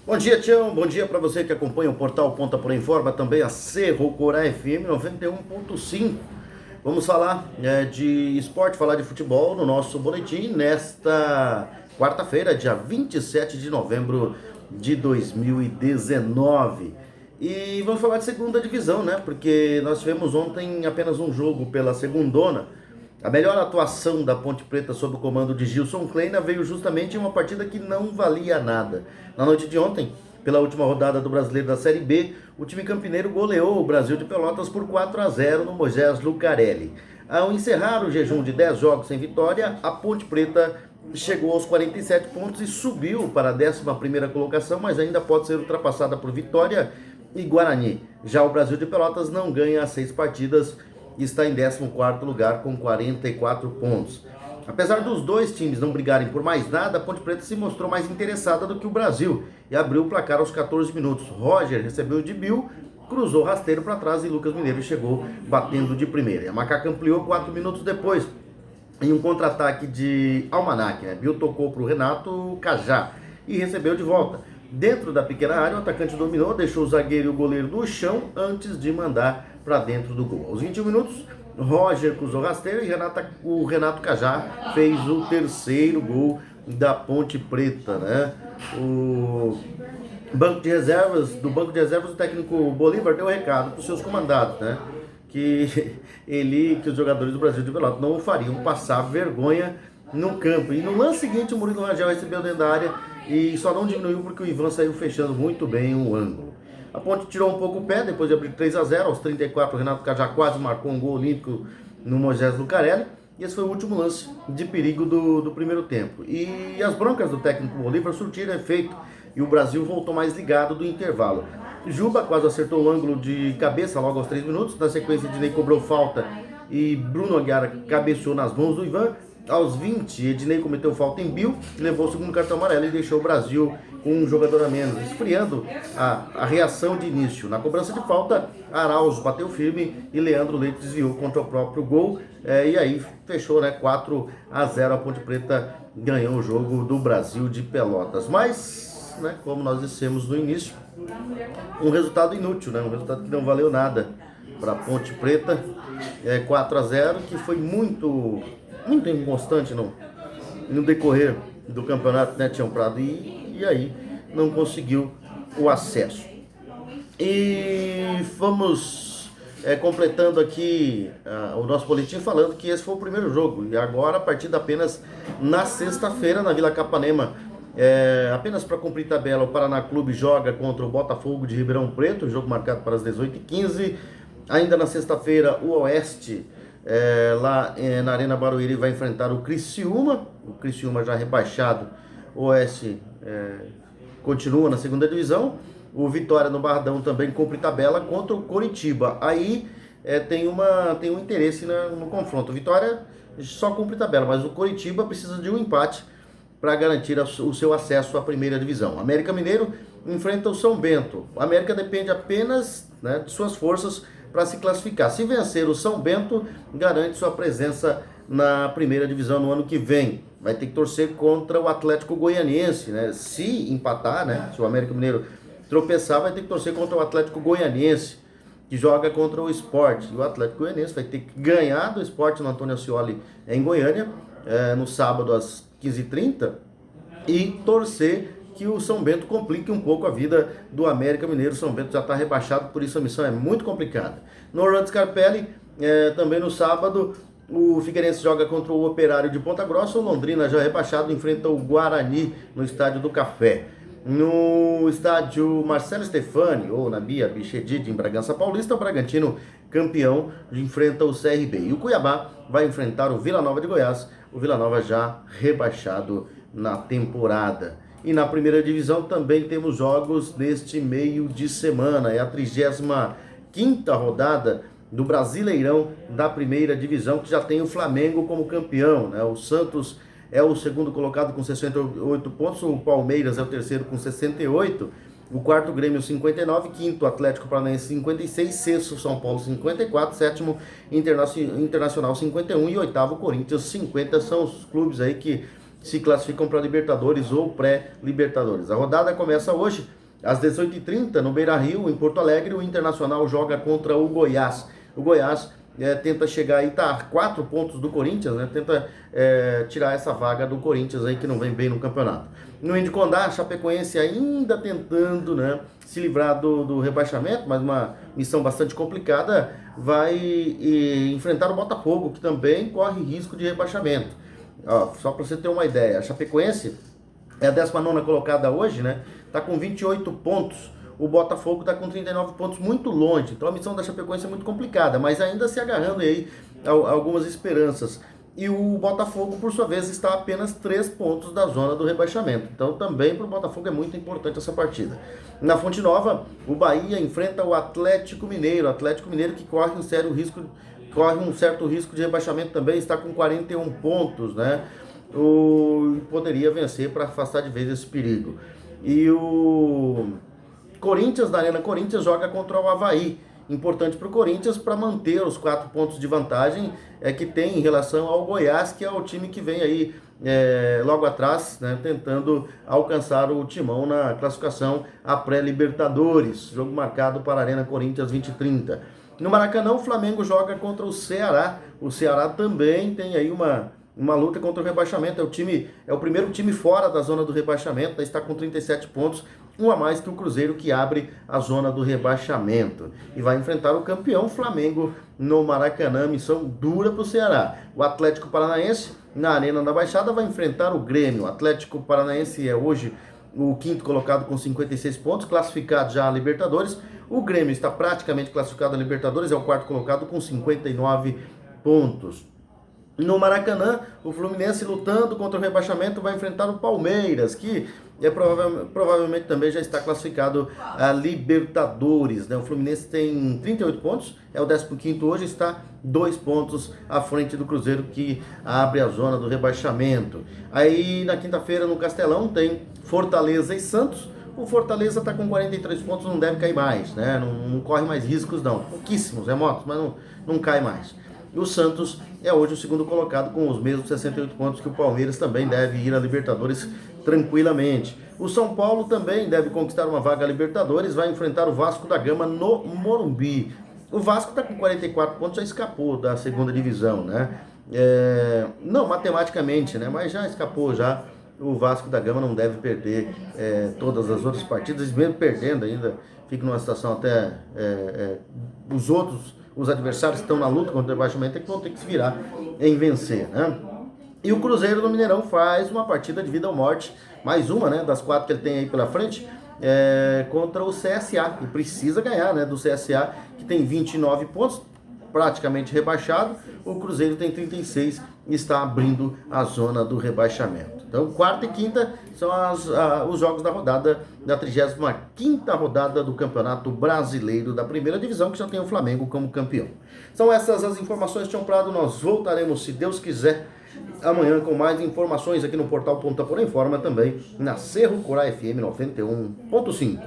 Bom dia, Tião. Bom dia para você que acompanha o portal Ponta por Informa, também a Cerro Corá FM 91.5. Vamos falar de esporte, falar de futebol no nosso boletim nesta quarta-feira, dia 27 de novembro de 2019. E vamos falar de segunda divisão, né? Porque nós tivemos ontem apenas um jogo pela segundona. A melhor atuação da Ponte Preta sob o comando de Gilson Kleina veio justamente em uma partida que não valia nada. Na noite de ontem, pela última rodada do Brasileiro da Série B, o time campineiro goleou o Brasil de Pelotas por 4-0 no Moisés Lucarelli. Ao encerrar o jejum de 10 jogos sem vitória, a Ponte Preta chegou aos 47 pontos e subiu para a 11ª colocação, mas ainda pode ser ultrapassada por Vitória e Guarani. Já o Brasil de Pelotas não ganha as 6 partidas e está em 14º lugar com 44 pontos. Apesar dos dois times não brigarem por mais nada, a Ponte Preta se mostrou mais interessada do que o Brasil e abriu o placar aos 14 minutos. Roger recebeu de Bill, cruzou rasteiro para trás e Lucas Mineiro chegou batendo de primeira. E a Macaca ampliou 4 minutos depois, em um contra-ataque de Almanac. Bill tocou para o Renato Cajá e recebeu de volta. Dentro da pequena área, o atacante dominou, deixou o zagueiro e o goleiro no chão antes de mandar para dentro do gol. Aos 21 minutos, Roger cruzou rasteiro e o Renato Cajá fez o terceiro gol da Ponte Preta, né? Do banco de reservas, o técnico Bolívar deu um recado para os seus comandados, né? Que os jogadores do Brasil de Pelotas não o fariam passar vergonha no campo. E no lance seguinte, o Murilo Rangel recebeu dentro da área e só não diminuiu porque o Ivan saiu fechando muito bem o ângulo. A Ponte tirou um pouco o pé, depois de abrir 3-0, aos 34 o Renato Cajá quase marcou um gol olímpico no Moisés Lucarelli, e esse foi o último lance de perigo do primeiro tempo. E as broncas do técnico Bolívar surtiram efeito, e o Brasil voltou mais ligado do intervalo. Juba quase acertou o ângulo de cabeça logo aos 3 minutos, na sequência Ednei cobrou falta e Bruno Aguiar cabeceou nas mãos do Ivan. Aos 20, Ednei cometeu falta em Bill, levou o segundo cartão amarelo e deixou o Brasil com um jogador a menos, esfriando a reação de início. Na cobrança de falta, Araújo bateu firme e Leandro Leite desviou contra o próprio gol. E aí fechou, 4-0, a Ponte Preta ganhou o jogo do Brasil de Pelotas. Mas, como nós dissemos no início, um resultado inútil, um resultado que não valeu nada para a Ponte Preta. 4-0, que foi muito inconstante no decorrer do campeonato, Tião Prado, e aí não conseguiu o acesso. E vamos completando aqui o nosso boletim falando que esse foi o primeiro jogo, e agora a partida apenas na sexta-feira na Vila Capanema. Apenas para cumprir tabela, o Paraná Clube joga contra o Botafogo de Ribeirão Preto, jogo marcado para as 18h15. Ainda na sexta-feira, o Oeste lá na Arena Barueri vai enfrentar o Criciúma já rebaixado. O Oeste continua na segunda divisão. O Vitória no Barradão também cumpre tabela contra o Coritiba. Aí tem um interesse no confronto. O Vitória só cumpre tabela, mas o Coritiba precisa de um empate para garantir o seu acesso à primeira divisão. O América Mineiro enfrenta o São Bento. O América depende apenas de suas forças para se classificar. Se vencer o São Bento, garante sua presença na primeira divisão no ano que vem. Vai ter que torcer contra o Atlético Goianiense, Se empatar, se o América Mineiro tropeçar, vai ter que torcer contra o Atlético Goianiense, que joga contra o Sport. E o Atlético Goianiense vai ter que ganhar do Sport no Antônio Ascioli em Goiânia, no sábado às 15h30, e torcer que o São Bento complique um pouco a vida do América Mineiro. O São Bento já está rebaixado, por isso a missão é muito complicada. No Orlando Scarpelli, também no sábado, o Figueirense joga contra o Operário de Ponta Grossa. O Londrina, já rebaixado, enfrenta o Guarani no Estádio do Café. No estádio Marcelo Stefani, ou na Bia Bichedid, em Bragança Paulista, o Bragantino, campeão, enfrenta o CRB. E o Cuiabá vai enfrentar o Vila Nova de Goiás, o Vila Nova já rebaixado na temporada. E na primeira divisão também temos jogos neste meio de semana. É a 35ª rodada do Brasileirão da primeira divisão, que já tem o Flamengo como campeão. O Santos é o segundo colocado com 68 pontos, o Palmeiras é o terceiro com 68, o quarto Grêmio 59, quinto Atlético Paranaense 56, sexto São Paulo 54, sétimo Internacional 51 e oitavo Corinthians 50. São os clubes aí que se classificam para Libertadores ou pré-Libertadores. A rodada começa hoje às 18h30 no Beira-Rio, em Porto Alegre. O Internacional joga contra o Goiás. O Goiás tenta chegar aí, tá a 4 pontos do Corinthians, né? Tenta tirar essa vaga do Corinthians aí, que não vem bem no campeonato. No Indicondá, a Chapecoense ainda tentando, né, se livrar do rebaixamento, mas uma missão bastante complicada, vai enfrentar o Botafogo, que também corre risco de rebaixamento. Ó, só para você ter uma ideia, a Chapecoense é a 19ª colocada hoje, né? Tá com 28 pontos. O Botafogo está com 39 pontos, muito longe. Então a missão da Chapecoense é muito complicada, mas ainda se agarrando aí a algumas esperanças. E o Botafogo, por sua vez, está a apenas 3 pontos da zona do rebaixamento. Então também para o Botafogo é muito importante essa partida. Na Fonte Nova, o Bahia enfrenta o Atlético Mineiro. O Atlético Mineiro que corre um certo risco de rebaixamento também, está com 41 pontos, né? Poderia vencer para afastar de vez esse perigo. E o Corinthians, na Arena Corinthians, joga contra o Avaí. Importante para o Corinthians para manter os 4 pontos de vantagem que tem em relação ao Goiás, que é o time que vem aí logo atrás, né, tentando alcançar o timão na classificação a pré-Libertadores. Jogo marcado para a Arena Corinthians 20h30. No Maracanã, o Flamengo joga contra o Ceará. O Ceará também tem aí uma luta contra o rebaixamento. É o primeiro time fora da zona do rebaixamento, está com 37 pontos, um a mais que o Cruzeiro, que abre a zona do rebaixamento. E vai enfrentar o campeão Flamengo no Maracanã, missão dura para o Ceará. O Atlético Paranaense, na Arena da Baixada, vai enfrentar o Grêmio. O Atlético Paranaense é hoje o 5º colocado com 56 pontos, classificado já a Libertadores. O Grêmio está praticamente classificado a Libertadores, é o 4º colocado com 59 pontos. No Maracanã, o Fluminense, lutando contra o rebaixamento, vai enfrentar o Palmeiras, que provavelmente também já está classificado a Libertadores, né? O Fluminense tem 38 pontos, é o 15º hoje, está 2 pontos à frente do Cruzeiro, que abre a zona do rebaixamento. Aí na quinta-feira no Castelão tem Fortaleza e Santos. O Fortaleza está com 43 pontos, não deve cair mais, né? Não corre mais riscos não, pouquíssimos remotos, mas não cai mais. E o Santos é hoje o 2º colocado com os mesmos 68 pontos que o Palmeiras, também deve ir a Libertadores tranquilamente. O São Paulo também deve conquistar uma vaga a Libertadores, vai enfrentar o Vasco da Gama no Morumbi. O Vasco está com 44 pontos, já escapou da 2ª divisão, né? Não matematicamente, né? Mas já escapou já. O Vasco da Gama não deve perder todas as outras partidas, mesmo perdendo ainda, fica numa situação até os adversários que estão na luta contra o rebaixamento é que vão ter que se virar em vencer, né? E o Cruzeiro no Mineirão faz uma partida de vida ou morte, mais uma, né, das 4 que ele tem aí pela frente, contra o CSA, e precisa ganhar, né, do CSA, que tem 29 pontos, praticamente rebaixado. O Cruzeiro tem 36 e está abrindo a zona do rebaixamento. Então, quarta e quinta são os jogos da rodada, da 35ª rodada do Campeonato Brasileiro da Primeira Divisão, que já tem o Flamengo como campeão. São essas as informações, Tião Prado. Nós voltaremos, se Deus quiser, amanhã com mais informações aqui no portal Ponta Porém Informa, também na Cerro Corá FM 91.5.